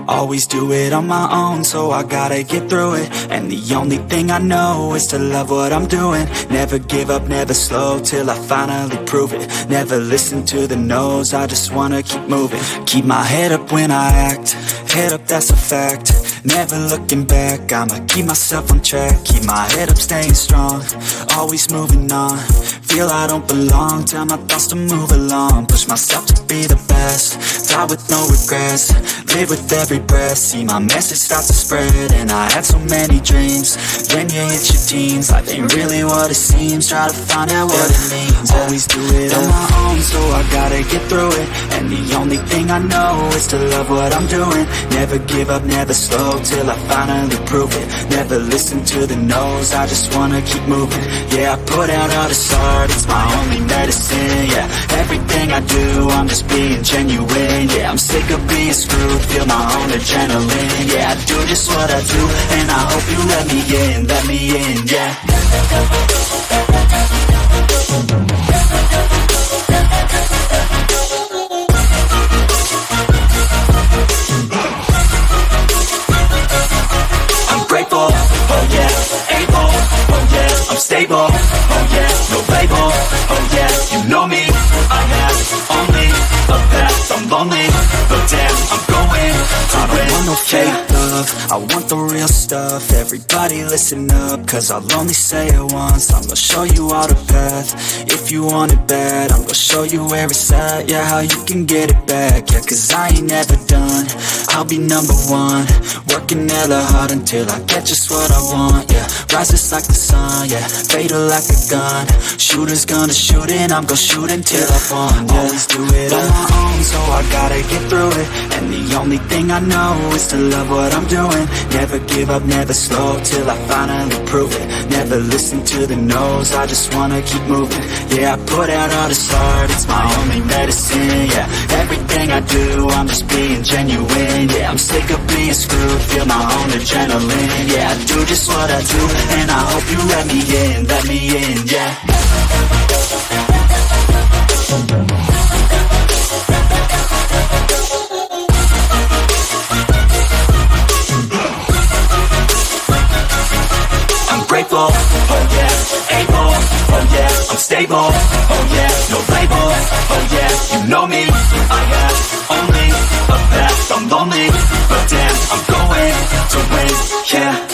Always do it on my own, so I gotta get through it. And the only thing I know is to love what I'm doing. Never give up, never slow, till I finally prove it. Never listen to the no's, I just wanna keep moving. Keep my head up when I act, head up, that's a fact. Never looking back, I'ma keep myself on track. Keep my head up, staying strong, always moving on. Feel I don't belong, tell my thoughts to move along. Push myself to be the best, die with no regrets. Live with every breath, see my message start to spread. And I had so many dreams, then you hit your teens. Life ain't really what it seems, try to find out what it means. Always do it on my own, so I gotta get through it. And the only thing I know is to love what I'm doing. Never give up, never slow, till I finally prove it. Never listen to the no's, I just wanna keep moving. Yeah, I put out all this art, it's my only medicine. Yeah, everything I do, I'm just being genuine. Yeah, I'm sick of being screwed, feel my own adrenaline. Yeah, I do just what I do, and I hope you let me in, yeah. I'm grateful, oh yeah, able, oh yeah, I'm stable, oh yeah, no label, oh yeah, you know me, I have only a path, I'm lonely, but damn, I'm going to win. I don't want no fake love, I want the real stuff. Everybody listen up, cause I'll only say it once. I'm gonna show you all the path, if you want it bad. I'm gonna show you where it's at, yeah, how you can get it back. Yeah, cause I ain't never done, I'll be number one. Working hella hard until I get just what I want, yeah. Rises like the sun, yeah, fatal like a gun. Shooter's gonna shoot and I'm gonna shoot until I won, yeah. Always do it on my own, so I gotta get through it. And the only thing I know is to love what I'm doing. Never give up, never slow, till I finally prove it. Never listen to the no's, I just wanna keep moving. Yeah, I put out all this art, it's my only medicine. Yeah, everything I do, I'm just being genuine. Yeah, I'm sick of being screwed, feel my own adrenaline. Yeah, I do just what I do, and I hope you let me in, yeah. I'm grateful, oh yeah, able, oh yeah, I'm stable, oh yeah, no label, oh yeah, you know me, I have only a path, I'm lonely, but damn, I'm going to win, yeah.